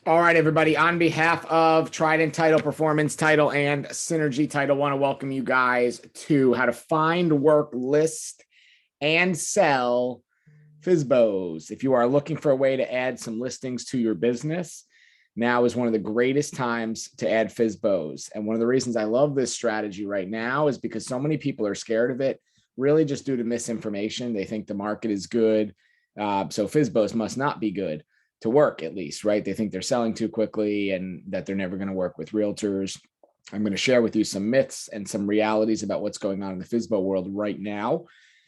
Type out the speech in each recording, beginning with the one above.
All right, everybody. On behalf of Trident Title, Performance Title, and Synergy Title, want to welcome you guys to how to find, work, list, and sell FSBOs. If you are looking for a way to add some listings to your business, now is one of the greatest times to add FSBOs. And one of the reasons I love this strategy right now is because so many people are scared of it, really just due to misinformation. They think the market is good, so FSBOs must not be good to work, at least, right? They think they're selling too quickly and that they're never going to work with realtors. I'm going to share with you some myths and some realities about what's going on in the FSBO world right now,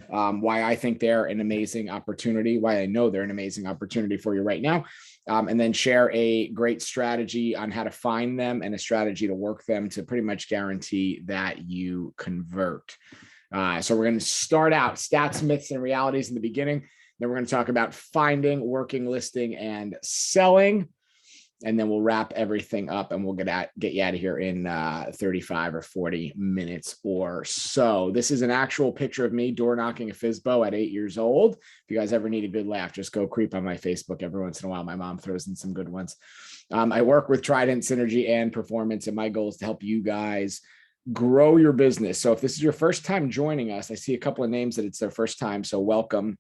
why I think they're an amazing opportunity, why I know they're an amazing opportunity for you right now, and then share a great strategy on how to find them and a strategy to work them to pretty much guarantee that you convert. So we're going to start out stats, myths, and realities in the beginning. Then we're going to talk about finding, working, listing, and selling. And then we'll wrap everything up and we'll get you out of here in 35 or 40 minutes or so. This is an actual picture of me door knocking a FSBO at 8 years old. If you guys ever need a good laugh, just go creep on my Facebook every once in a while. My mom throws in some good ones. I work with Trident, Synergy, and Performance, and my goal is to help you guys grow your business. So if this is your first time joining us, I see a couple of names that it's their first time, so welcome.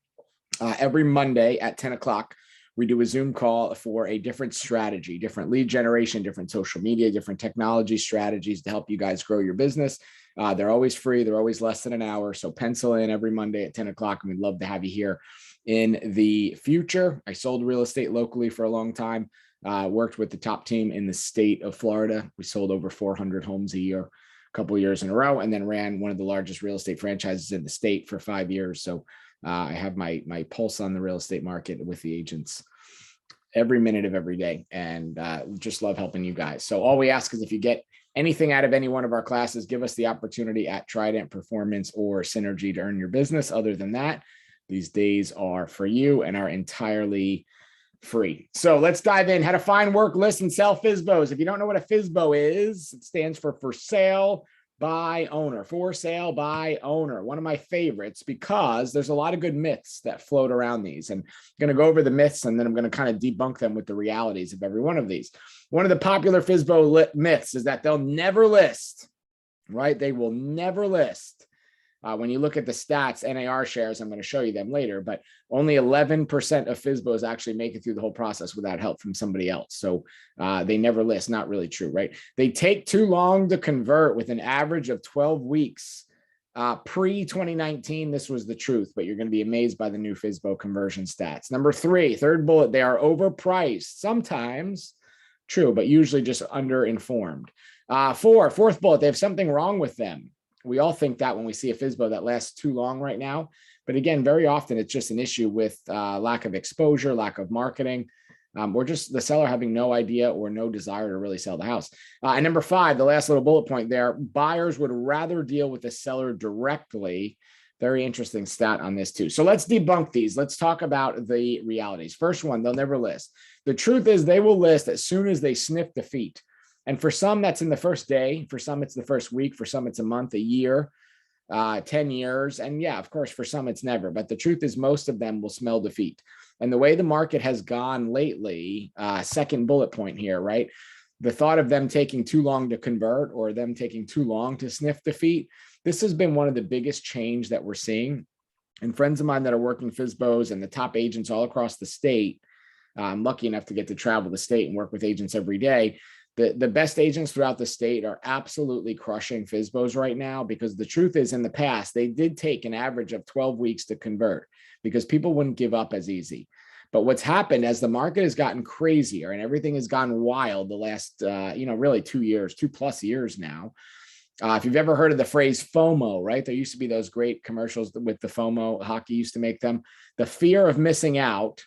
Every Monday at 10 o'clock, we do a Zoom call for a different strategy, different lead generation, different social media, different technology strategies to help you guys grow your business. They're always free. They're always less than an hour. So pencil in every Monday at 10 o'clock, and we'd love to have you here in the future. I sold real estate locally for a long time, worked with the top team in the state of Florida. We sold over 400 homes a year, a couple of years in a row, and then ran one of the largest real estate franchises in the state for 5 years. So I have my pulse on the real estate market with the agents every minute of every day, and just love helping you guys. So all we ask is if you get anything out of any one of our classes, give us the opportunity at Trident, Performance, or Synergy to earn your business. Other than that, these days are for you and are entirely free. So let's dive in. How to find, work, list, and sell FSBOs. If you don't know what a FSBO is, it stands for sale by owner, for sale by owner. One of my favorites because there's a lot of good myths that float around these. And I'm going to go over the myths and then I'm going to kind of debunk them with the realities of every one of these. One of the popular FSBO myths is that they'll never list, right? They will never list. When you look at the stats, NAR shares, I'm going to show you them later, but only 11% of FSBOs actually make it through the whole process without help from somebody else. So they never list. Not really true, right? They take too long to convert with an average of 12 weeks. Pre-2019, this was the truth, but you're going to be amazed by the new FSBO conversion stats. Number 3, third bullet, they are overpriced. Sometimes true, but usually just underinformed. 4, fourth bullet, they have something wrong with them. We all think that when we see a FSBO that lasts too long right now. But again, very often it's just an issue with lack of exposure, lack of marketing, or just the seller having no idea or no desire to really sell the house. And number 5, the last little bullet point there, buyers would rather deal with the seller directly. Very interesting stat on this too. So let's debunk these. Let's talk about the realities. First one, they'll never list. The truth is they will list as soon as they sniff defeat. And for some, that's in the first day. For some, it's the first week. For some, it's a month, a year, 10 years. And yeah, of course, for some, it's never. But the truth is most of them will smell defeat. And the way the market has gone lately, second bullet point here, right? The thought of them taking too long to convert or them taking too long to sniff defeat, this has been one of the biggest change that we're seeing. And friends of mine that are working FSBOs and the top agents all across the state, I'm lucky enough to get to travel the state and work with agents every day. The best agents throughout the state are absolutely crushing FSBOs right now because the truth is in the past, they did take an average of 12 weeks to convert because people wouldn't give up as easy. But what's happened as the market has gotten crazier and everything has gone wild the last, really 2 years, 2+ years now. If you've ever heard of the phrase FOMO, right? There used to be those great commercials with the FOMO, hockey used to make them. The fear of missing out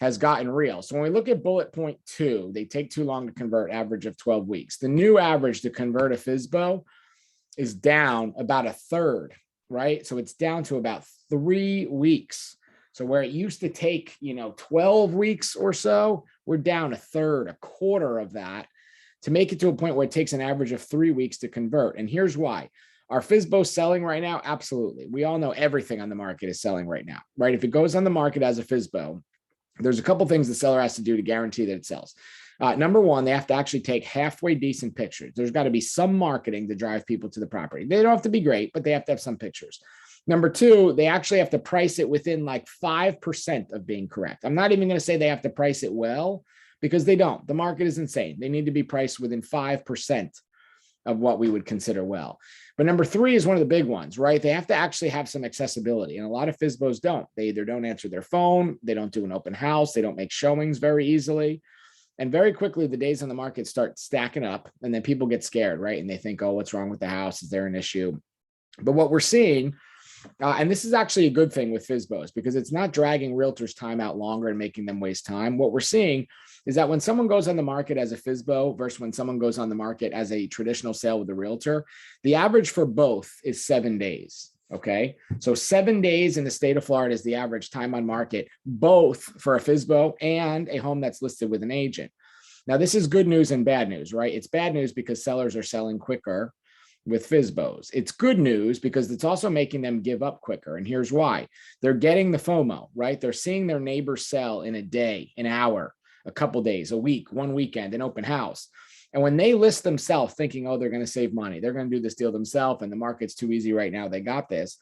has gotten real. So when we look at bullet point 2, they take too long to convert, average of 12 weeks. The new average to convert a FSBO is down about a third, right? So it's down to about 3 weeks. So where it used to take, 12 weeks or so, we're down a third, a quarter of that to make it to a point where it takes an average of 3 weeks to convert. And here's why. Are FSBOs selling right now? Absolutely. We all know everything on the market is selling right now, right? If it goes on the market as a FSBO, there's a couple things the seller has to do to guarantee that it sells. Number one, they have to actually take halfway decent pictures. There's got to be some marketing to drive people to the property. They don't have to be great, but they have to have some pictures. Number two, they actually have to price it within like 5% of being correct. I'm not even going to say they have to price it well, because they don't. The market is insane. They need to be priced within 5% of what we would consider well. But number three is one of the big ones, right? They have to actually have some accessibility. And a lot of FSBOs don't. They either don't answer their phone, they don't do an open house, they don't make showings very easily. And very quickly, the days on the market start stacking up, and then people get scared, right? And they think, oh, what's wrong with the house? Is there an issue? But what we're seeing, and this is actually a good thing with FSBOs, because it's not dragging realtors' time out longer and making them waste time. What we're seeing is that when someone goes on the market as a FSBO versus when someone goes on the market as a traditional sale with a realtor, the average for both is 7 days. Okay. So 7 days in the state of Florida is the average time on market, both for a FSBO and a home that's listed with an agent. Now, this is good news and bad news, right? It's bad news because sellers are selling quicker with FSBOs. It's good news because it's also making them give up quicker. And here's why. They're getting the FOMO, right? They're seeing their neighbors sell in a day, an hour, a couple days, a week, one weekend, an open house. And when they list themselves thinking, oh, they're going to save money, they're going to do this deal themselves, and the market's too easy right now, they got this.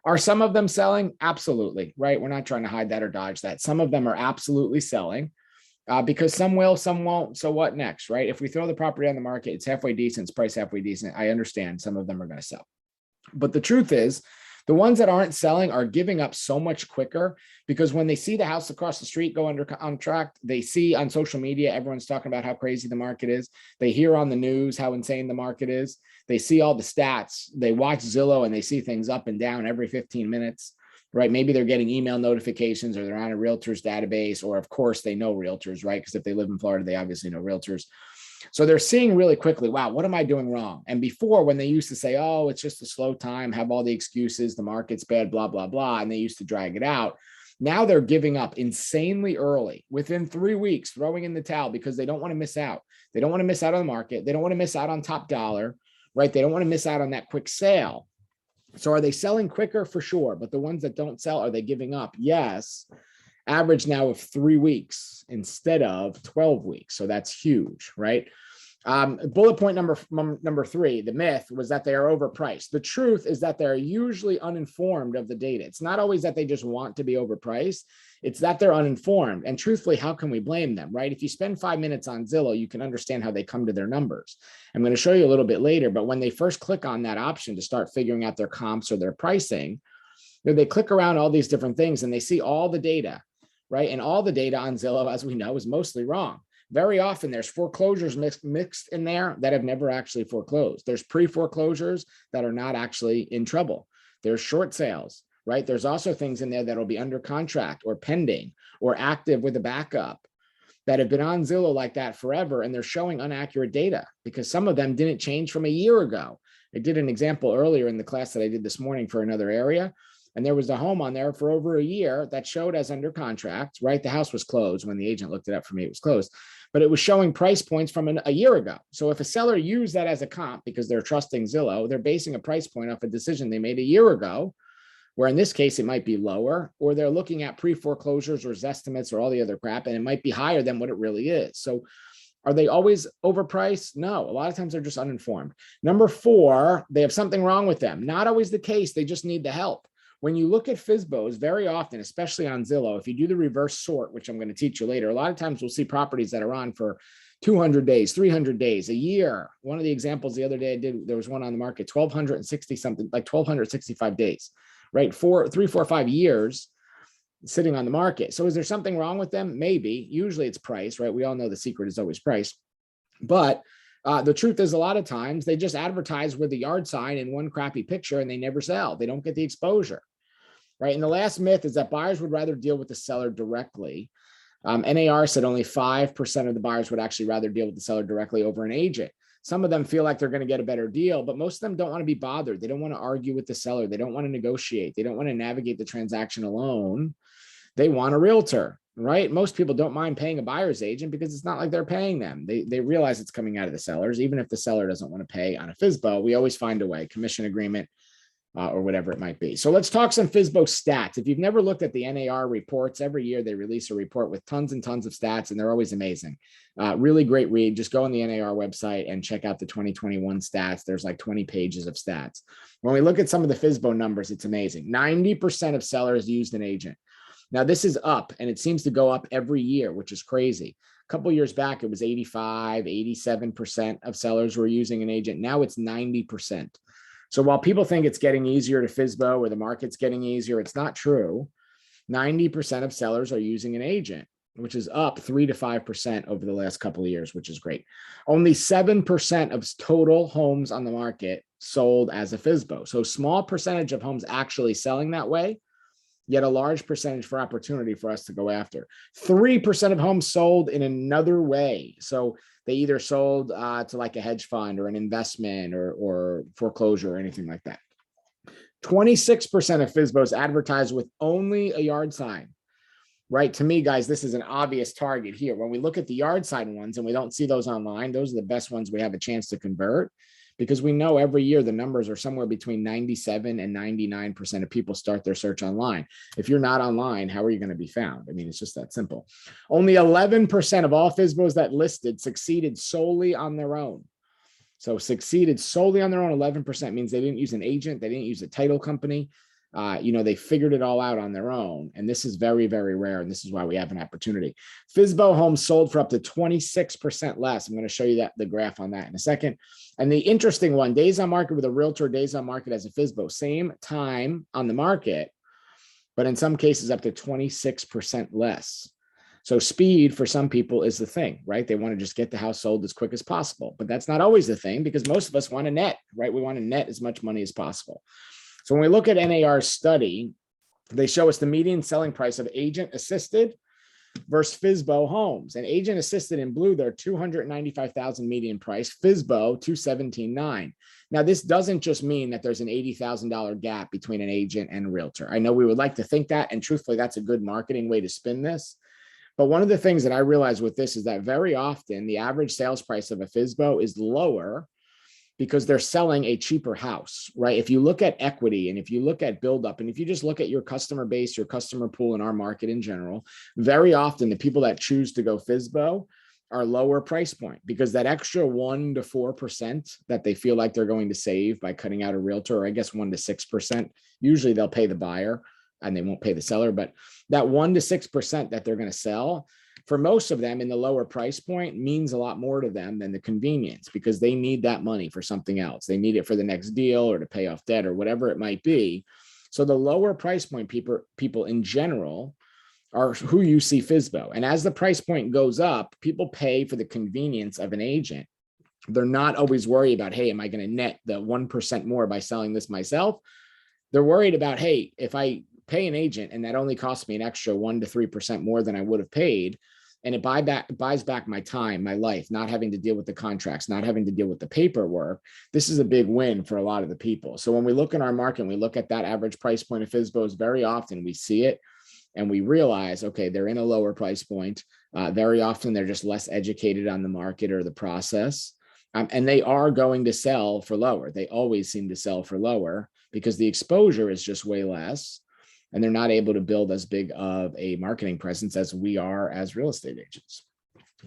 Are some of them selling? Absolutely, right? We're not trying to hide that or dodge that. Some of them are absolutely selling because some will, some won't. So what next, right? If we throw the property on the market, it's halfway decent, it's priced halfway decent. I understand some of them are going to sell. But the truth is, the ones that aren't selling are giving up so much quicker, because when they see the house across the street go under contract, they see on social media, everyone's talking about how crazy the market is. They hear on the news how insane the market is. They see all the stats. They watch Zillow and they see things up and down every 15 minutes, right? Maybe they're getting email notifications, or they're on a realtor's database, or of course they know realtors, right? Because if they live in Florida, they obviously know realtors. So they're seeing really quickly, wow, what am I doing wrong? And before, when they used to say, oh, it's just a slow time, have all the excuses, the market's bad, blah, blah, blah, and they used to drag it out. Now they're giving up insanely early, within 3 weeks, throwing in the towel, because they don't want to miss out. They don't want to miss out on the market. They don't want to miss out on top dollar, right? They don't want to miss out on that quick sale. So are they selling quicker? For sure. But the ones that don't sell, are they giving up? Yes. Average now of 3 weeks instead of 12 weeks. So that's huge, right? Bullet point number three, the myth was that they are overpriced. The truth is that they're usually uninformed of the data. It's not always that they just want to be overpriced. It's that they're uninformed. And truthfully, how can we blame them, right? If you spend 5 minutes on Zillow, you can understand how they come to their numbers. I'm going to show you a little bit later, but when they first click on that option to start figuring out their comps or their pricing, they click around all these different things and they see all the data, right? And all the data on Zillow, as we know, is mostly wrong. Very often there's foreclosures mixed in there that have never actually foreclosed. There's pre-foreclosures that are not actually in trouble. There's short sales, right? There's also things in there that will be under contract or pending or active with a backup that have been on Zillow like that forever, and they're showing inaccurate data because some of them didn't change from a year ago. I did an example earlier in the class that I did this morning for another area, and there was a home on there for over a year that showed as under contract, right? The house was closed. When the agent looked it up for me, it was closed, but it was showing price points from a year ago. So if a seller used that as a comp because they're trusting Zillow, they're basing a price point off a decision they made a year ago, where in this case, it might be lower, or they're looking at pre-foreclosures or estimates or all the other crap, and it might be higher than what it really is. So are they always overpriced? No, a lot of times they're just uninformed. Number four, they have something wrong with them. Not always the case. They just need the help. When you look at FSBOs, very often, especially on Zillow, if you do the reverse sort, which I'm going to teach you later, a lot of times we'll see properties that are on for 200 days, 300 days, a year. One of the examples the other day I did, there was one on the market, 1,260 something, like 1,265 days, right? 3, 4, 5 years sitting on the market. So is there something wrong with them? Maybe. Usually it's price, right? We all know the secret is always price. But the truth is, a lot of times they just advertise with a yard sign and one crappy picture and they never sell. They don't get the exposure, right? And the last myth is that buyers would rather deal with the seller directly. NAR said only 5% of the buyers would actually rather deal with the seller directly over an agent. Some of them feel like they're going to get a better deal, but most of them don't want to be bothered. They don't want to argue with the seller. They don't want to negotiate. They don't want to navigate the transaction alone. They want a realtor, right? Most people don't mind paying a buyer's agent because it's not like they're paying them. They realize it's coming out of the sellers. Even if the seller doesn't want to pay on a FSBO, we always find a way. Commission agreement, or whatever it might be. So let's talk some FSBO stats. If you've never looked at the NAR reports, every year they release a report with tons and tons of stats, and they're always amazing. Really great read. Just go on the NAR website and check out the 2021 stats. There's like 20 pages of stats. When we look at some of the FSBO numbers, it's amazing. 90% of sellers used an agent. Now, this is up, and it seems to go up every year, which is crazy. A couple of years back, it was 85, 87% of sellers were using an agent. Now it's 90%. So while people think it's getting easier to FSBO or the market's getting easier, it's not true. 90% of sellers are using an agent, which is up 3 to 5% over the last couple of years, which is great. Only 7% of total homes on the market sold as a FSBO. So small percentage of homes actually selling that way, yet a large percentage for opportunity for us to go after. 3% of homes sold in another way. So they either sold to like a hedge fund or an investment or foreclosure or anything like that. 26% of FSBOs advertise with only a yard sign, right? To me, guys, this is an obvious target here. When we look at the yard sign ones and we don't see those online, those are the best ones we have a chance to convert, because we know every year the numbers are somewhere between 97 and 99% of people start their search online. If you're not online, how are you going to be found? I mean, it's just that simple. Only 11% of all FSBOs that listed succeeded solely on their own. So succeeded solely on their own, 11% means they didn't use an agent. They didn't use a title company. They figured it all out on their own. And this is very, very rare. And this is why we have an opportunity. FSBO homes sold for up to 26% less. I'm going to show you the graph on that in a second. And the interesting one, days on market with a realtor, days on market as a FSBO, same time on the market, but in some cases up to 26% less. So speed for some people is the thing, right? They want to just get the house sold as quick as possible, but that's not always the thing, because most of us want to net, right? We want to net as much money as possible. So when we look at NAR's study, they show us the median selling price of agent assisted versus FSBO homes. And agent assisted in blue, they're $295,000 median price, FSBO $217,900. Now, this doesn't just mean that there's an $80,000 gap between an agent and a realtor. I know we would like to think that, and truthfully, that's a good marketing way to spin this. But one of the things that I realized with this is that very often the average sales price of a FSBO is lower because they're selling a cheaper house, right? If you look at equity and if you look at buildup, and if you just look at your customer base, your customer pool in our market in general, very often the people that choose to go FSBO are lower price point, because that extra 1 to 4% that they feel like they're going to save by cutting out a realtor, or I guess 1 to 6%, usually they'll pay the buyer and they won't pay the seller, but that 1 to 6% that they're going to sell, for most of them in the lower price point, means a lot more to them than the convenience, because they need that money for something else. They need it for the next deal or to pay off debt or whatever it might be. So the lower price point people in general are who you see FSBO. And as the price point goes up, people pay for the convenience of an agent. They're not always worried about, hey, am I going to net the 1% more by selling this myself? They're worried about, hey, if I pay an agent and that only costs me an extra 1 to 3% more than I would have paid, and it buys back my time, my life, not having to deal with the contracts, not having to deal with the paperwork, this is a big win for a lot of the people. So when we look in our market and we look at that average price point of FSBOs, very often we see it and we realize, okay, they're in a lower price point. Very often they're just less educated on the market or the process. And they are going to sell for lower. They always seem to sell for lower because the exposure is just way less. And they're not able to build as big of a marketing presence as we are as real estate agents.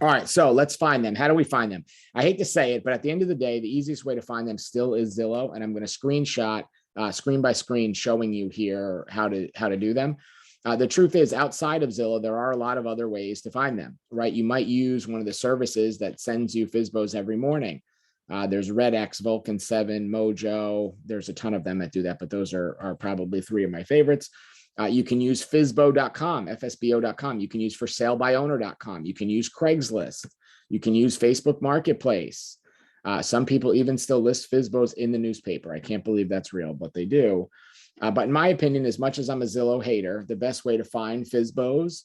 All right, so let's find them. How do we find them? I hate to say it, but at the end of the day, the easiest way to find them still is Zillow. And I'm going to screenshot screen by screen showing you here how to do them. The truth is, outside of Zillow, there are a lot of other ways to find them, right? You might use one of the services that sends you FSBOs every morning. There's RedX, Vulcan 7, Mojo. There's a ton of them that do that, but those are probably 3 of my favorites. You can use FSBO.com, FSBO.com. You can use ForSaleByOwner.com. You can use Craigslist. You can use Facebook Marketplace. Some people even still list FSBOs in the newspaper. I can't believe that's real, but they do. But in my opinion, as much as I'm a Zillow hater, the best way to find FSBOs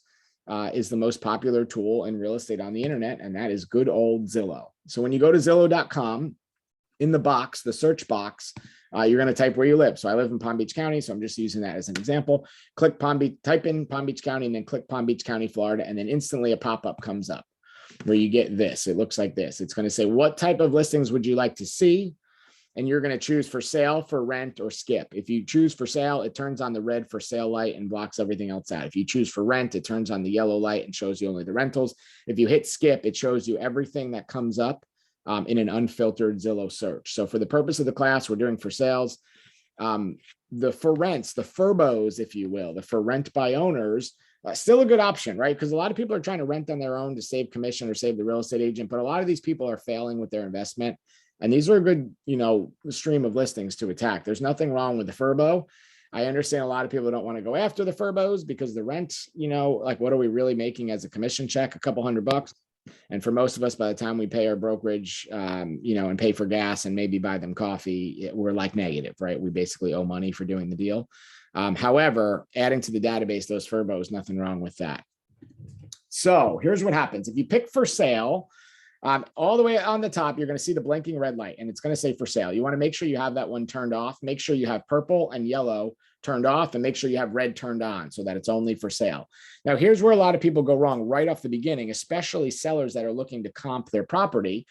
is the most popular tool in real estate on the internet, and that is good old Zillow. So when you go to Zillow.com, in the box, the search box, you're going to type where you live. So I live in Palm Beach County, so I'm just using that as an example. Click Palm Beach, type in Palm Beach County, and then click Palm Beach County, Florida, and then instantly a pop-up comes up where you get this. It looks like this. It's going to say, what type of listings would you like to see? and you're going to choose for sale, for rent, or skip. If you choose for sale, it turns on the red for sale light and blocks everything else out. If you choose for rent, it turns on the yellow light and shows you only the rentals. If you hit skip, it shows you everything that comes up in an unfiltered Zillow search. So for the purpose of the class, we're doing for sales. The for rents, the FSBOs, if you will, the for rent by owners, still a good option, right? Because a lot of people are trying to rent on their own to save commission or save the real estate agent, but a lot of these people are failing with their investment. And these are a good, stream of listings to attack. There's nothing wrong with the FSBO. I understand a lot of people don't want to go after the FSBOs because the rent, like what are we really making as a commission check? A couple $100. And for most of us, by the time we pay our brokerage, and pay for gas and maybe buy them coffee, we're like negative, right? We basically owe money for doing the deal. However, adding to the database, those FSBOs, nothing wrong with that. So here's what happens. If you pick for sale, all the way on the top, you're going to see the blinking red light and it's going to say for sale. You want to make sure you have that one turned off. Make sure you have purple and yellow turned off and make sure you have red turned on so that it's only for sale. Now, here's where a lot of people go wrong right off the beginning, especially sellers that are looking to comp their property.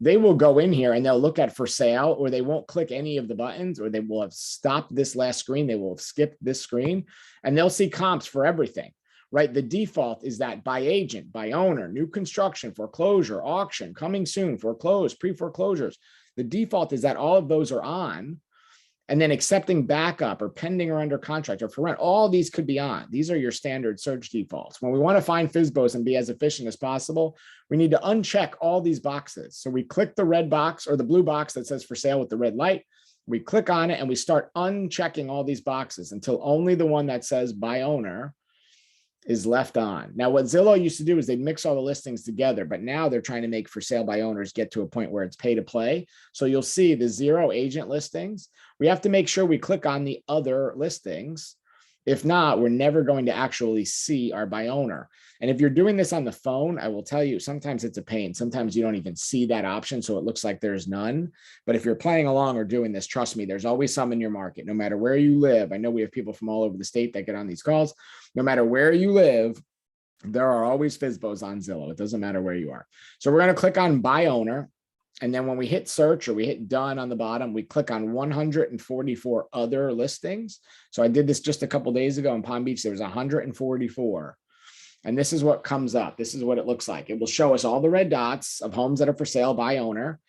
They will go in here and they'll look at for sale, or they won't click any of the buttons, or they will have stopped this last screen. They will have skipped this screen and they'll see comps for everything, right? The default is that by agent, by owner, new construction, foreclosure, auction, coming soon, foreclose, pre-foreclosures. The default is that all of those are on. And then accepting backup or pending or under contract or for rent, all these could be on. These are your standard search defaults. When we want to find FSBOs and be as efficient as possible, we need to uncheck all these boxes. So we click the red box or the blue box that says for sale with the red light. We click on it and we start unchecking all these boxes until only the one that says by owner is left on. Now, what Zillow used to do is they mix all the listings together, but now they're trying to make for sale by owners get to a point where it's pay to play. So you'll see the 0 agent listings. We have to make sure we click on the other listings. If not, we're never going to actually see our by owner. And if you're doing this on the phone, I will tell you, sometimes it's a pain. Sometimes you don't even see that option, so it looks like there's none. But if you're playing along or doing this, trust me, there's always some in your market, no matter where you live. I know we have people from all over the state that get on these calls. No matter where you live, there are always FSBOs on Zillow. It doesn't matter where you are. So we're going to click on by owner. And then when we hit search or we hit done on the bottom, we click on 144 other listings. So I did this just a couple of days ago in Palm Beach. There was 144. And this is what comes up. This is what it looks like. It will show us all the red dots of homes that are for sale by owner.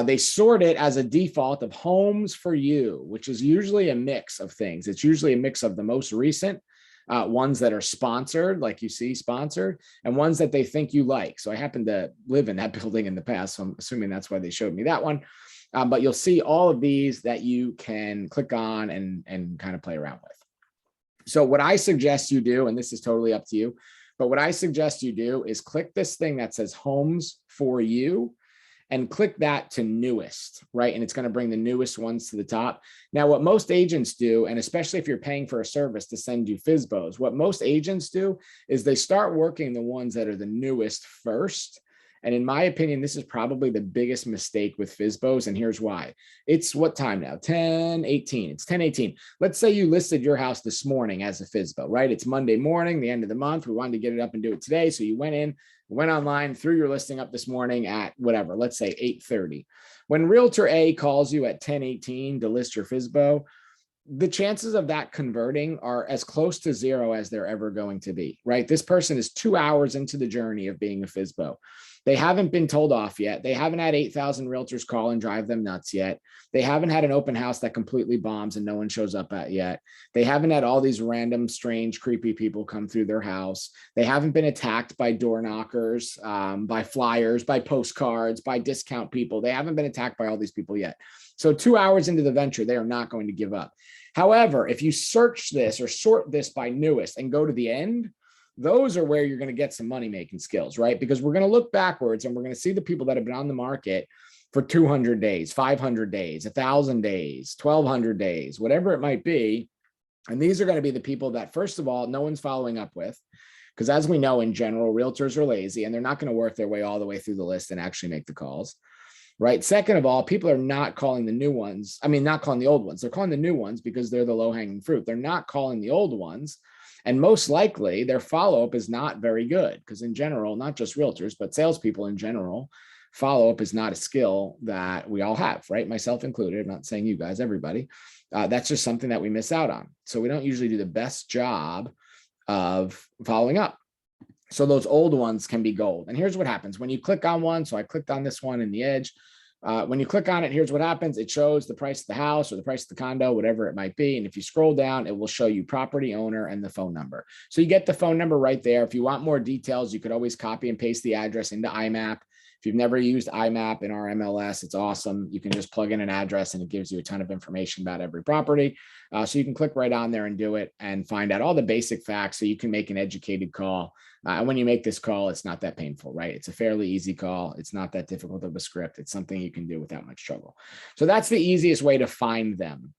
They sort it as a default of homes for you, which is usually a mix of things. It's usually a mix of the most recent ones that are sponsored, like you see sponsored, and ones that they think you like. So I happen to live in that building in the past, so I'm assuming that's why they showed me that one. But you'll see all of these that you can click on and kind of play around with. So what I suggest you do, and this is totally up to you, but what I suggest you do is click this thing that says homes for you and click that to newest, right? And it's going to bring the newest ones to the top. Now, what most agents do, and especially if you're paying for a service to send you FSBOs, what most agents do is they start working the ones that are the newest first. And in my opinion, this is probably the biggest mistake with FSBOs. And here's why. It's what time now? 10:18. It's 10:18. Let's say you listed your house this morning as a FSBO, right? It's Monday morning, the end of the month. We wanted to get it up and do it today. So you went online, threw your listing up this morning at whatever, let's say 8:30. When Realtor A calls you at 10:18 to list your FSBO, the chances of that converting are as close to 0 as they're ever going to be, right? This person is 2 hours into the journey of being a FSBO. They haven't been told off yet. They haven't had 8,000 realtors call and drive them nuts yet. They haven't had an open house that completely bombs and no one shows up at yet. They haven't had all these random, strange, creepy people come through their house. They haven't been attacked by door knockers, by flyers, by postcards, by discount people. They haven't been attacked by all these people yet. So 2 hours into the venture, they are not going to give up. However, if you search this or sort this by newest and go to the end, those are where you're going to get some money-making skills, right? Because we're going to look backwards and we're going to see the people that have been on the market for 200 days, 500 days, 1,000 days, 1,200 days, whatever it might be. And these are going to be the people that, first of all, no one's following up with. Because as we know, in general, realtors are lazy and they're not going to work their way all the way through the list and actually make the calls, right? Second of all, people are not calling the new ones. I mean, not calling the old ones. They're calling the new ones because they're the low-hanging fruit. They're not calling the old ones. And most likely their follow-up is not very good because in general, not just realtors, but salespeople in general, follow-up is not a skill that we all have, right? Myself included. I'm not saying you guys, everybody. That's just something that we miss out on. So we don't usually do the best job of following up. So those old ones can be gold. And here's what happens when you click on one. So I clicked on this one in the Edge. When you click on it, here's what happens. It shows the price of the house or the price of the condo, whatever it might be. And if you scroll down, it will show you property owner and the phone number. So you get the phone number right there. If you want more details, you could always copy and paste the address into IMAP. If you've never used IMAP in our MLS, it's awesome. You can just plug in an address and it gives you a ton of information about every property. So you can click right on there and do it and find out all the basic facts so you can make an educated call. And when you make this call, it's not that painful, right? It's a fairly easy call. It's not that difficult of a script. It's something you can do without much trouble. So that's the easiest way to find them.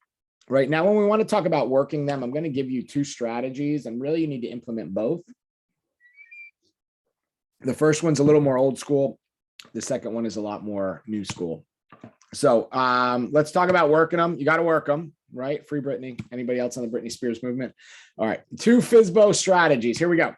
Right now, when we want to talk about working them, I'm going to give you two strategies, and really you need to implement both. The first one's a little more old school. The second one is a lot more new school. So let's talk about working them. You got to work them, right? Free Britney. Anybody else on the Britney Spears movement? All right. 2 FSBO strategies. Here we go.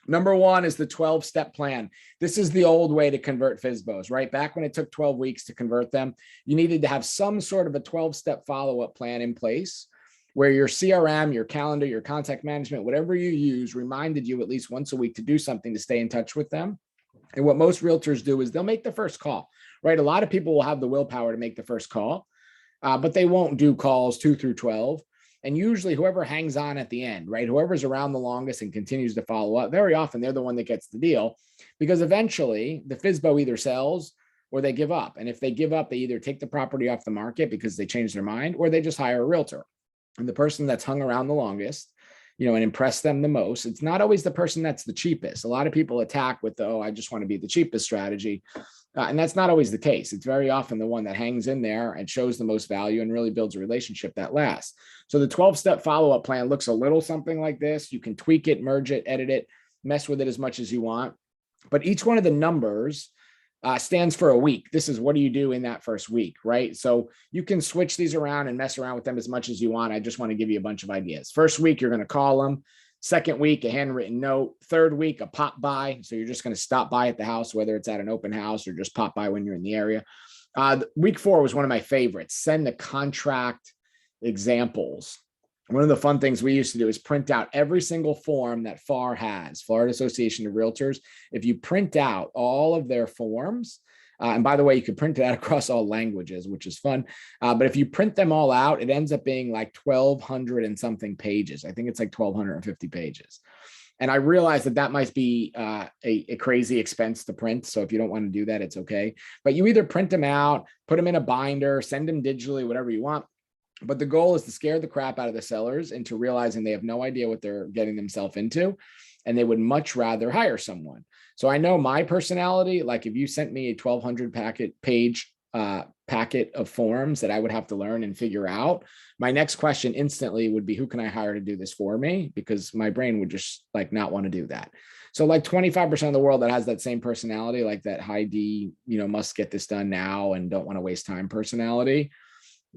Number 1 is the 12-step plan. This is the old way to convert FSBOs, right? Back when it took 12 weeks to convert them, you needed to have some sort of a 12-step follow-up plan in place where your CRM, your calendar, your contact management, whatever you use, reminded you at least once a week to do something to stay in touch with them. And what most realtors do is they'll make the first call, right? A lot of people will have the willpower to make the first call, but they won't do calls 2 through 12. And usually whoever hangs on at the end, right? Whoever's around the longest and continues to follow up, very often they're the one that gets the deal, because eventually the FSBO either sells or they give up. And if they give up, they either take the property off the market because they change their mind, or they just hire a realtor. And the person that's hung around the longest, and impress them the most, it's not always the person that's the cheapest. A lot of people attack with the, I just want to be the cheapest strategy. And that's not always the case. It's very often the one that hangs in there and shows the most value and really builds a relationship that lasts. So the 12-step follow-up plan looks a little something like this. You can tweak it, merge it, edit it, mess with it as much as you want. But each one of the numbers stands for a week. This is what do you do in that first week, right? So you can switch these around and mess around with them as much as you want. I just want to give you a bunch of ideas. First week, you're going to call them. Second week, a handwritten note. Third week, a pop by. So you're just going to stop by at the house, whether it's at an open house or just pop by when you're in the area. Week 4 was one of my favorites. Send the contract examples. One of the fun things we used to do is print out every single form that FAR has, Florida Association of Realtors. If you print out all of their forms, and by the way, you could print it out across all languages, which is fun. But if you print them all out, it ends up being like 1,200 and something pages. I think it's like 1,250 pages. And I realized that might be a crazy expense to print. So if you don't want to do that, it's okay. But you either print them out, put them in a binder, send them digitally, whatever you want. But the goal is to scare the crap out of the sellers into realizing they have no idea what they're getting themselves into, and they would much rather hire someone. So I know my personality, like if you sent me a 1,200 page packet of forms that I would have to learn and figure out, my next question instantly would be, who can I hire to do this for me? Because my brain would just like not want to do that. So like 25% of the world that has that same personality, like that high D, must get this done now and don't want to waste time personality,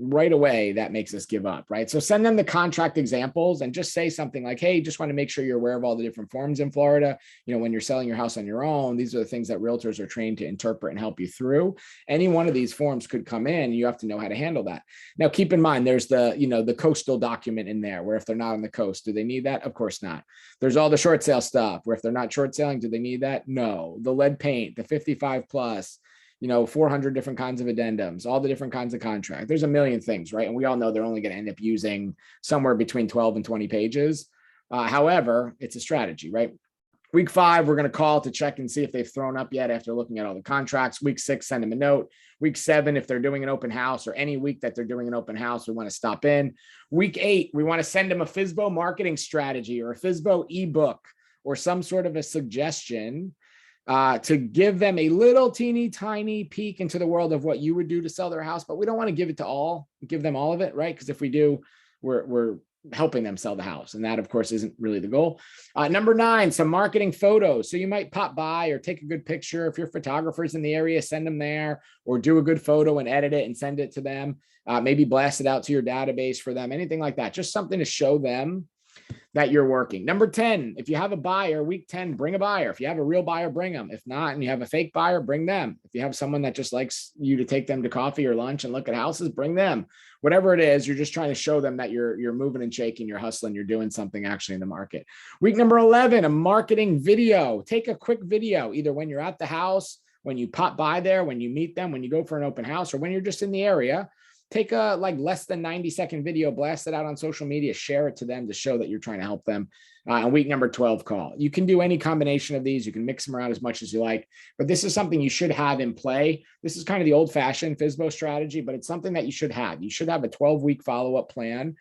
right away, that makes us give up, right? So send them the contract examples and just say something like, hey, just want to make sure you're aware of all the different forms in Florida. When you're selling your house on your own, these are the things that realtors are trained to interpret and help you through. Any one of these forms could come in, and you have to know how to handle that. Now, keep in mind, there's the coastal document in there where if they're not on the coast, do they need that? Of course not. There's all the short sale stuff where if they're not short selling, do they need that? No. The lead paint, the 55 plus, 400 different kinds of addendums, all the different kinds of contract. There's a million things, right? And we all know they're only going to end up using somewhere between 12 and 20 pages. However, it's a strategy, right? Week 5, we're going to call to check and see if they've thrown up yet after looking at all the contracts. Week 6, send them a note. Week 7, if they're doing an open house, or any week that they're doing an open house, we want to stop in. Week 8, we want to send them a FSBO marketing strategy or a FSBO ebook or some sort of a suggestion to give them a little teeny tiny peek into the world of what you would do to sell their house. But we don't want to give them all of it, right? Because if we do, we're helping them sell the house. And that, of course, isn't really the goal. Number 9, some marketing photos. So you might pop by or take a good picture. If your photographer's in the area, send them there, or do a good photo and edit it and send it to them. Maybe blast it out to your database for them, anything like that. Just something to show them that you're working. Number 10, if you have a buyer, week 10, bring a buyer. If you have a real buyer, bring them. If not, and you have a fake buyer, bring them. If you have someone that just likes you to take them to coffee or lunch and look at houses, bring them. Whatever it is, you're just trying to show them that you're moving and shaking, you're hustling, you're doing something actually in the market. Week number 11, a marketing video. Take a quick video, either when you're at the house, when you pop by there, when you meet them, when you go for an open house, or when you're just in the area. Take a less than 90-second video, blast it out on social media, share it to them to show that you're trying to help them. On week number 12 call. You can do any combination of these. You can mix them around as much as you like, but this is something you should have in play. This is kind of the old fashioned FSBO strategy, but it's something that you should have. You should have a 12-week follow-up plan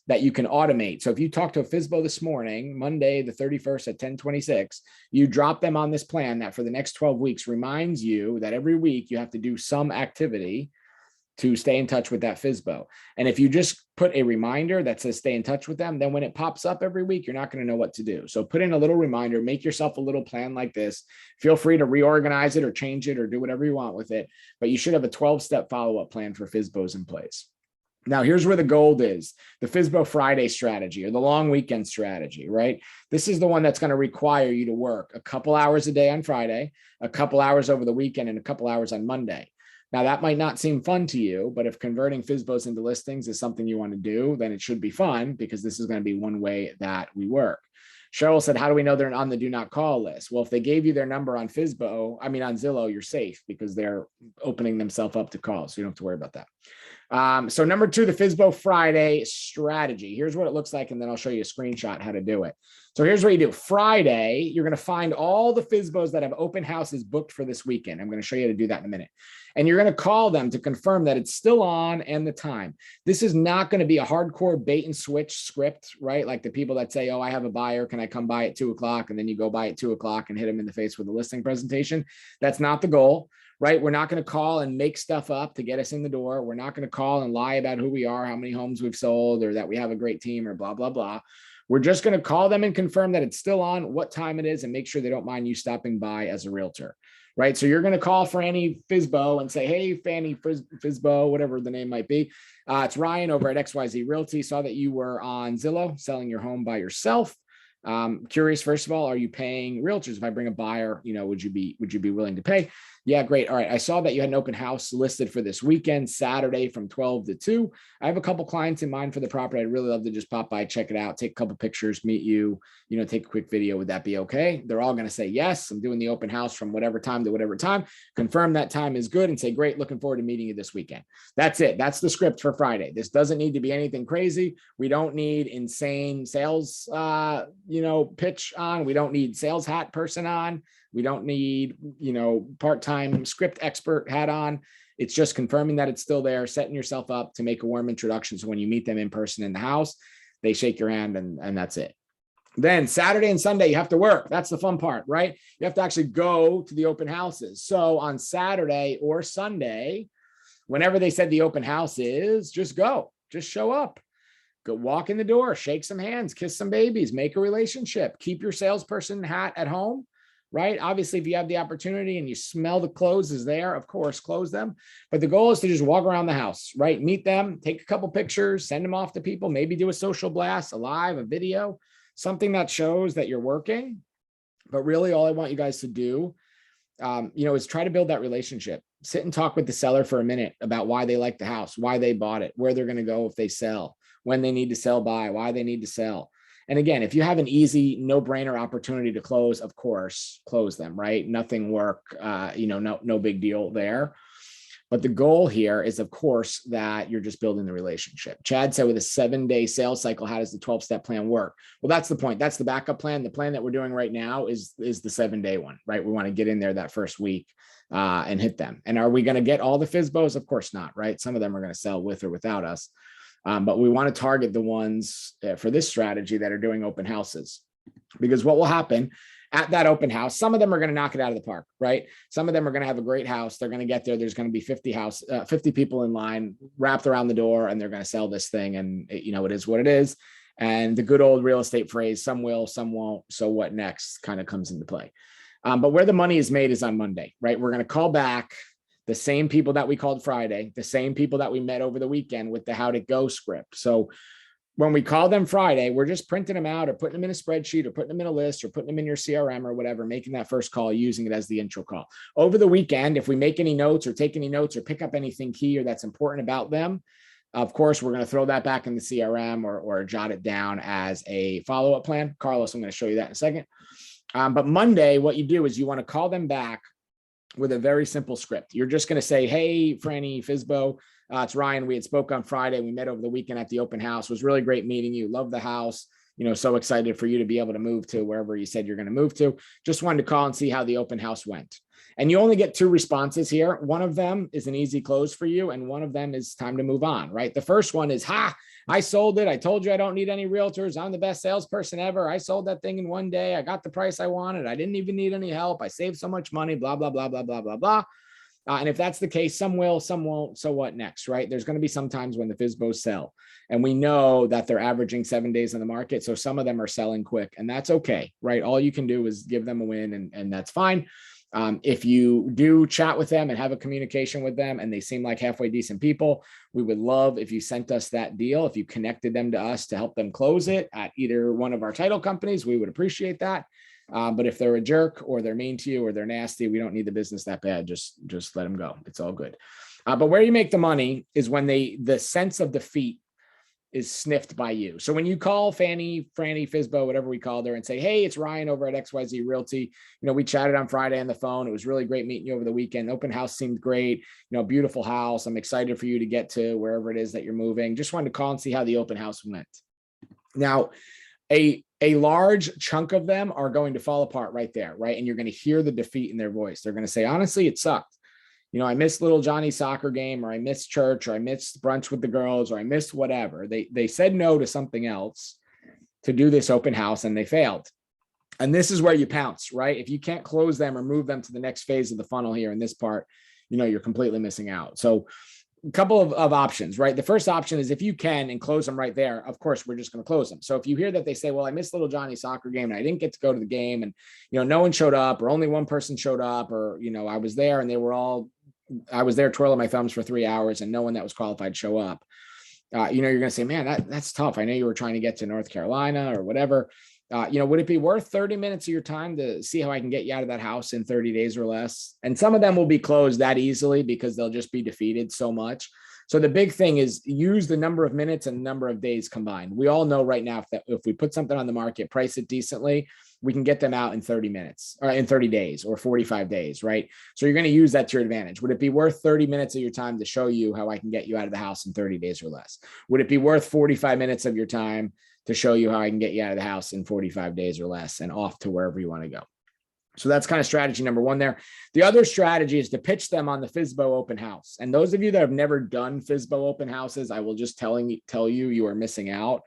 that you can automate. So if you talk to a FSBO this morning, Monday, the 31st at 10:26, you drop them on this plan that for the next 12 weeks reminds you that every week you have to do some activity to stay in touch with that FSBO. And if you just put a reminder that says stay in touch with them, then when it pops up every week, you're not going to know what to do. So put in a little reminder, make yourself a little plan like this. Feel free to reorganize it or change it or do whatever you want with it. But you should have a 12-step follow-up plan for FSBOs in place. Now, here's where the gold is, the FSBO Friday strategy or the long weekend strategy, right? This is the one that's going to require you to work a couple hours a day on Friday, a couple hours over the weekend, and a couple hours on Monday. Now, that might not seem fun to you, but if converting FSBOs into listings is something you want to do, then it should be fun because this is going to be one way that we work. Cheryl said, how do we know they're on the do not call list? Well, if they gave you their number on FSBO, on Zillow, you're safe because they're opening themselves up to calls. So you don't have to worry about that. So number 2, the FSBO Friday strategy. Here's what it looks like, and then I'll show you a screenshot how to do it. So here's what you do. Friday, you're going to find all the FSBOs that have open houses booked for this weekend. I'm going to show you how to do that in a minute. And you're going to call them to confirm that it's still on and the time. This is not going to be a hardcore bait and switch script, right? Like the people that say, oh, I have a buyer. Can I come by at 2 o'clock? And then you go by at 2 o'clock and hit them in the face with a listing presentation. That's not the goal, right? We're not going to call and make stuff up to get us in the door. We're not going to call and lie about who we are, how many homes we've sold, or that we have a great team or blah, blah, blah. We're just going to call them and confirm that it's still on, what time it is, and make sure they don't mind you stopping by as a realtor, right? So you're going to call Franny FSBO and say, hey, Fanny FSBO, whatever the name might be. It's Ryan over at XYZ Realty. Saw that you were on Zillow selling your home by yourself. Curious, first of all, are you paying realtors? If I bring a buyer, would you be willing to pay? Yeah, great. All right. I saw that you had an open house listed for this weekend, Saturday from 12 to 2. I have a couple clients in mind for the property. I'd really love to just pop by, check it out, take a couple pictures, meet you, take a quick video. Would that be okay? They're all going to say, yes, I'm doing the open house from whatever time to whatever time. Confirm that time is good and say, great, looking forward to meeting you this weekend. That's it. That's the script for Friday. This doesn't need to be anything crazy. We don't need insane sales, pitch on. We don't need sales hat person on. We don't need, part-time script expert hat on. It's just confirming that it's still there, setting yourself up to make a warm introduction. So when you meet them in person in the house, they shake your hand and that's it. Then Saturday and Sunday, you have to work. That's the fun part, right? You have to actually go to the open houses. So on Saturday or Sunday, whenever they said the open house is, just go, just show up. Go walk in the door, shake some hands, kiss some babies, make a relationship, keep your salesperson hat at home, right? Obviously, if you have the opportunity and you smell the closes there, of course, close them. But the goal is to just walk around the house, right? Meet them, take a couple pictures, send them off to people, maybe do a social blast, a live, a video, something that shows that you're working. But really all I want you guys to do, is try to build that relationship. Sit and talk with the seller for a minute about why they like the house, why they bought it, where they're going to go if they sell, when they need to sell by, why they need to sell. And again, if you have an easy, no-brainer opportunity to close, of course, close them, right? Nothing work, no big deal there. But the goal here is, of course, that you're just building the relationship. Chad said with a 7-day sales cycle, how does the 12-step plan work? Well, that's the point. That's the backup plan. The plan that we're doing right now is the 7-day one, right? We want to get in there that first week and hit them. And are we going to get all the FSBOs? Of course not, right? Some of them are going to sell with or without us. But we want to target the ones for this strategy that are doing open houses, because what will happen at that open house, some of them are going to knock it out of the park, right? Some of them are going to have a great house. They're going to get there. There's going to be 50 people in line wrapped around the door, and they're going to sell this thing. And it is what it is. And the good old real estate phrase, some will, some won't. So what next kind of comes into play. But where the money is made is on Monday, right? We're going to call back the same people that we called Friday, the same people that we met over the weekend with the how to go script. So when we call them Friday, we're just printing them out or putting them in a spreadsheet or putting them in a list or putting them in your CRM or whatever, making that first call, using it as the intro call. Over the weekend, if we make any notes or take any notes or pick up anything key or that's important about them, of course, we're going to throw that back in the CRM or jot it down as a follow-up plan. Carlos, I'm going to show you that in a second. But Monday, what you do is you want to call them back with a very simple script. You're just going to say, hey, Franny, FSBO, it's Ryan. We had spoke on Friday. We met over the weekend at the open house. It was really great meeting you. Love the house. So excited for you to be able to move to wherever you said you're going to move to. Just wanted to call and see how the open house went. And you only get 2 responses here. One of them is an easy close for you. And one of them is time to move on, right? The first one is, I sold it. I told you I don't need any realtors. I'm the best salesperson ever. I sold that thing in one day. I got the price I wanted. I didn't even need any help. I saved so much money, blah, blah, blah, blah, blah, blah, blah. And if that's the case, some will, some won't. So what next, right? There's going to be some times when the FSBOs sell. And we know that they're averaging 7 days on the market. So some of them are selling quick, and that's okay, right? All you can do is give them a win, and that's fine. If you do chat with them and have a communication with them and they seem like halfway decent people, we would love if you sent us that deal. If you connected them to us to help them close it at either one of our title companies, we would appreciate that. But if they're a jerk or they're mean to you or they're nasty, we don't need the business that bad. Just let them go. It's all good. But where you make the money is when the sense of defeat is sniffed by you. So when you call Franny, FSBO, whatever we called her, and say, hey, it's Ryan over at XYZ Realty. We chatted on Friday on the phone. It was really great meeting you over the weekend. Open house seemed great. Beautiful house. I'm excited for you to get to wherever it is that you're moving. Just wanted to call and see how the open house went. Now, a large chunk of them are going to fall apart right there, right? And you're going to hear the defeat in their voice. They're going to say, honestly, it sucked. I missed little Johnny's soccer game, or I missed church, or I missed brunch with the girls, or I missed whatever. They said no to something else to do this open house, and they failed. And this is where you pounce, right? If you can't close them or move them to the next phase of the funnel here in this part, you're completely missing out. So a couple of options, right? The first option is if you can and close them right there, of course, we're just going to close them. So if you hear that they say, well, I missed little Johnny's soccer game and I didn't get to go to the game, and, no one showed up, or only one person showed up, or, I was there and I was there twirling my thumbs for 3 hours and no one that was qualified show up. You're going to say, man, that's tough. I know you were trying to get to North Carolina or whatever. Would it be worth 30 minutes of your time to see how I can get you out of that house in 30 days or less? And some of them will be closed that easily because they'll just be defeated so much. So the big thing is use the number of minutes and number of days combined. We all know right now if we put something on the market, price it decently, we can get them out in 30 minutes or in 30 days or 45 days, right? So you're going to use that to your advantage. Would it be worth 30 minutes of your time to show you how I can get you out of the house in 30 days or less? Would it be worth 45 minutes of your time to show you how I can get you out of the house in 45 days or less and off to wherever you want to go? So that's kind of strategy number one there. The other strategy is to pitch them on the FSBO open house. And those of you that have never done FSBO open houses, I will just tell you are missing out.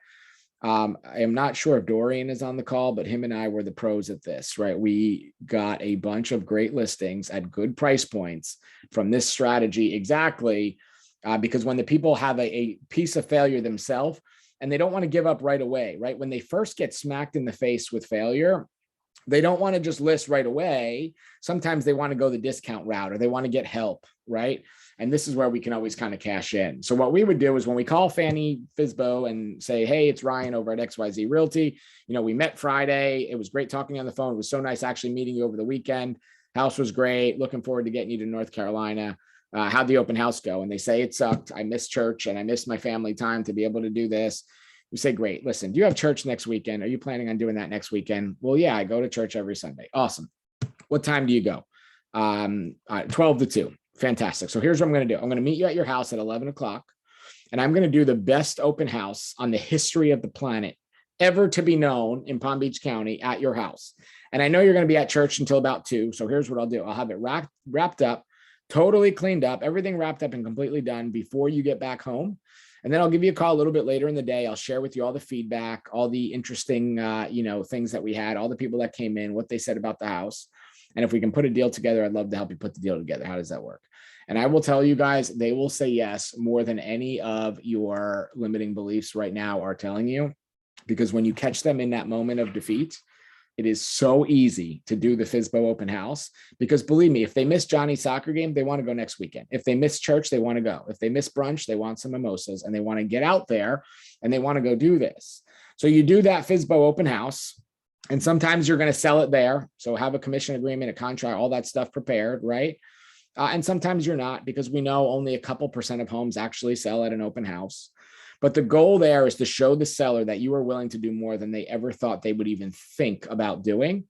I am not sure if Dorian is on the call, but him and I were the pros at this, right? We got a bunch of great listings at good price points from this strategy exactly because when the people have a piece of failure themselves and they don't want to give up right away, right? When they first get smacked in the face with failure, they don't want to just list right away. Sometimes they want to go the discount route or they want to get help, right? And this is where we can always kind of cash in. So what we would do is when we call Franny FSBO and say, hey, it's Ryan over at XYZ Realty. We met Friday. It was great talking on the phone. It was so nice actually meeting you over the weekend. House was great. Looking forward to getting you to North Carolina. How'd the open house go? And they say it sucked. I missed church and I missed my family time to be able to do this. You say, great. Listen, do you have church next weekend? Are you planning on doing that next weekend? Well, yeah, I go to church every Sunday. Awesome. What time do you go? 12 to 2. Fantastic. So here's what I'm going to do. I'm going to meet you at your house at 11 o'clock, and I'm going to do the best open house on the history of the planet ever to be known in Palm Beach County at your house. And I know you're going to be at church until about 2. So here's what I'll do. I'll have it wrapped up, totally cleaned up, everything wrapped up and completely done before you get back home. And then I'll give you a call a little bit later in the day. I'll share with you all the feedback, all the interesting, things that we had, all the people that came in, what they said about the house. And if we can put a deal together, I'd love to help you put the deal together. How does that work? And I will tell you guys, they will say yes more than any of your limiting beliefs right now are telling you, because when you catch them in that moment of defeat, It is so easy to do the FSBO open house because believe me, if they miss Johnny's soccer game, they want to go next weekend. If they miss church, they want to go. If they miss brunch, they want some mimosas and they want to get out there and they want to go do this. So you do that FSBO open house. And sometimes you're going to sell it there. So have a commission agreement, a contract, all that stuff prepared, right? And sometimes you're not, because we know only a couple % of homes actually sell at an open house. But the goal there is to show the seller that you are willing to do more than they ever thought they would even think about doing,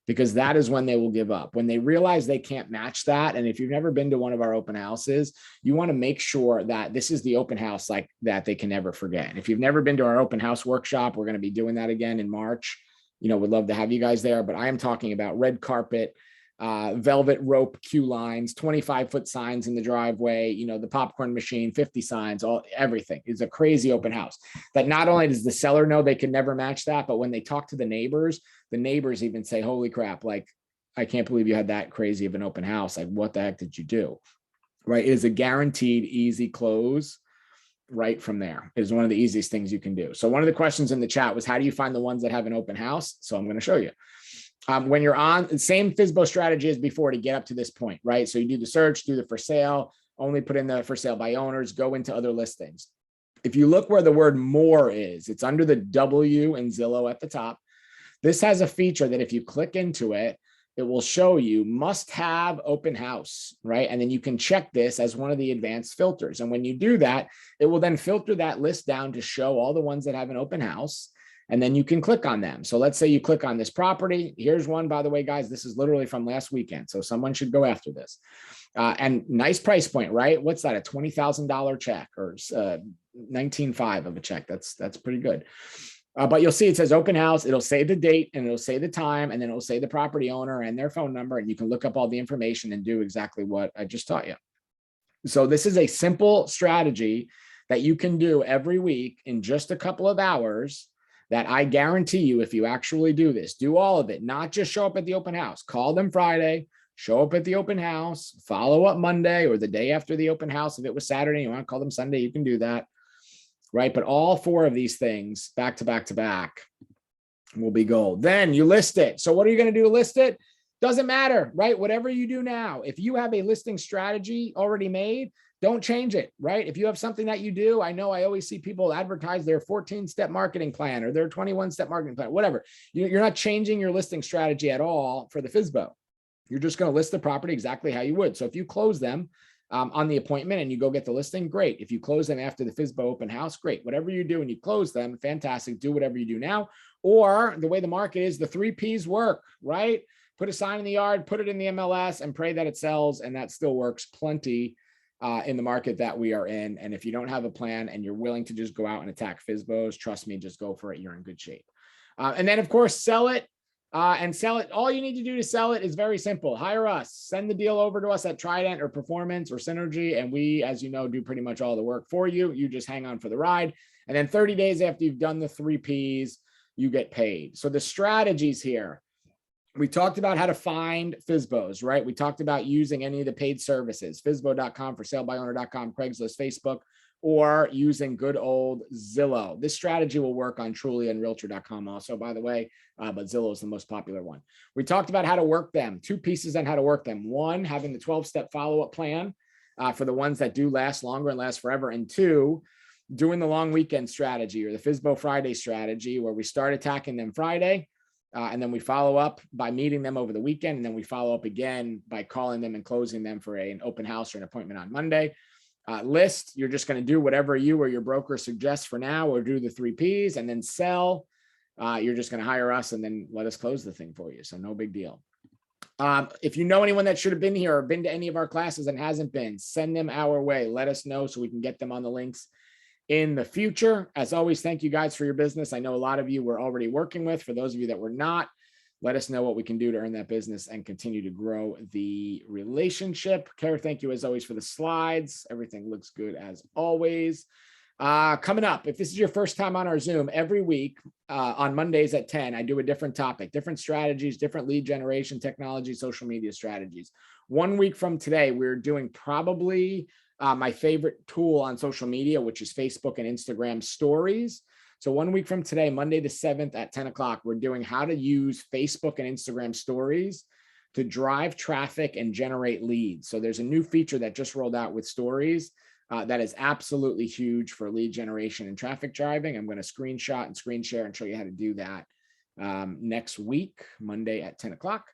because that is when they will give up. When they realize they can't match that. And if you've never been to one of our open houses, you want to make sure that this is the open house like that they can never forget. If you've never been to our open house workshop, we're going to be doing that again in March. We'd love to have you guys there, but I am talking about red carpet, velvet rope queue lines, 25-foot signs in the driveway, the popcorn machine, 50 signs, everything. Is a crazy open house that not only does the seller know they can never match that, but when they talk to the neighbors even say, holy crap, like, I can't believe you had that crazy of an open house. Like, what the heck did you do? Right? It is a guaranteed easy close. Right from there is one of the easiest things you can do. So one of the questions in the chat was, how do you find the ones that have an open house? So I'm going to show you. When you're on the same FSBO strategy as before to get up to this point, right? So you do the search, do the for sale, only put in the for sale by owners, go into other listings. If you look where the word more is, it's under the W in Zillow at the top. This has a feature that if you click into it, it will show you must have open house, right? And then you can check this as one of the advanced filters. And when you do that, it will then filter that list down to show all the ones that have an open house. And then you can click on them. So let's say you click on this property. Here's one, by the way, guys, this is literally from last weekend. So someone should go after this. And nice price point, right? What's that? A $20,000 check or $19,500 of a check. That's pretty good. But you'll see it says open house. It'll say the date and it'll say the time, and then it'll say the property owner and their phone number. And you can look up all the information and do exactly what I just taught you. So this is a simple strategy that you can do every week in just a couple of hours that I guarantee you, if you actually do this, do all of it, not just show up at the open house, call them Friday, show up at the open house, follow up Monday or the day after the open house. If it was Saturday, you want to call them Sunday, you can do that. Right? But all 4 of these things back to back to back will be gold. Then you list it. So what are you going to do to list it? Doesn't matter, right? Whatever you do now, if you have a listing strategy already made, don't change it, right? If you have something that you do, I know I always see people advertise their 14-step marketing plan or their 21-step marketing plan, whatever. You're not changing your listing strategy at all for the FSBO. You're just going to list the property exactly how you would. So if you close them on the appointment and you go get the listing, great. If you close them after the FSBO open house, great. Whatever you do and you close them, fantastic. Do whatever you do now. Or the way the market is, the 3 Ps work, right? Put a sign in the yard, put it in the MLS and pray that it sells. And that still works plenty in the market that we are in. And if you don't have a plan and you're willing to just go out and attack FSBOs, trust me, just go for it. You're in good shape. And then of course, sell it. And sell it. All you need to do to sell it is very simple. Hire us, send the deal over to us at Trident or Performance or Synergy. And we, as you know, do pretty much all the work for you. You just hang on for the ride. And then 30 days after you've done the 3 Ps, you get paid. So the strategies here, we talked about how to find FSBOs, right? We talked about using any of the paid services, FSBO.com, for salebyowner.com, Craigslist, Facebook, or using good old Zillow. This strategy will work on Trulia and Realtor.com also, by the way, but Zillow is the most popular one. We talked about how to work them, 2 pieces on how to work them. 1, having the 12-step follow-up plan for the ones that do last longer and last forever. And 2, doing the long weekend strategy or the FSBO Friday strategy, where we start attacking them Friday, and then we follow up by meeting them over the weekend. And then we follow up again by calling them and closing them for an open house or an appointment on Monday. List, you're just going to do whatever you or your broker suggests for now, or do the 3 Ps. And then sell, you're just going to hire us and then let us close the thing for you. So no big deal. If you know anyone that should have been here or been to any of our classes and hasn't been, send them our way. Let us know so we can get them on the links in the future. As always, thank you guys for your business. I know a lot of you we're already working with. For those of you that were not, let us know what we can do to earn that business and continue to grow the relationship. Kara, thank you as always for the slides. Everything looks good as always. Coming up, if this is your first time on our Zoom, every week on Mondays at 10, I do a different topic, different strategies, different lead generation technology, social media strategies. 1 week from today, we're doing probably my favorite tool on social media, which is Facebook and Instagram stories. So 1 week from today, Monday the 7th at 10 o'clock, we're doing how to use Facebook and Instagram stories to drive traffic and generate leads. So there's a new feature that just rolled out with stories that is absolutely huge for lead generation and traffic driving. I'm going to screenshot and screen share and show you how to do that next week, Monday at 10 o'clock.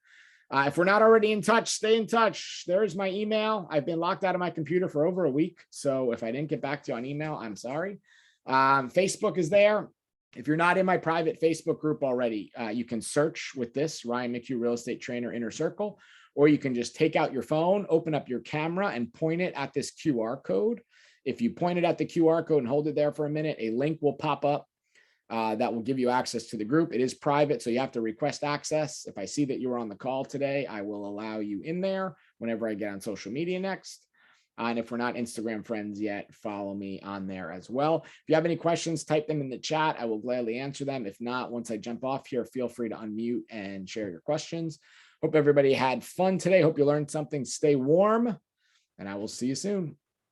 If we're not already in touch, stay in touch. There's my email. I've been locked out of my computer for over a week. So if I didn't get back to you on email, I'm sorry. Facebook is there. If you're not in my private Facebook group already, you can search with this Ryan McHugh Real Estate Trainer Inner Circle, or you can just take out your phone, open up your camera and point it at this QR code. If you point it at the QR code and hold it there for a minute, a link will pop up that will give you access to the group. It is private, so you have to request access. If I see that you were on the call today, I will allow you in there whenever I get on social media next. And if we're not Instagram friends yet, follow me on there as well. If you have any questions, type them in the chat. I will gladly answer them. If not, once I jump off here, feel free to unmute and share your questions. Hope everybody had fun today. Hope you learned something. Stay warm, and I will see you soon.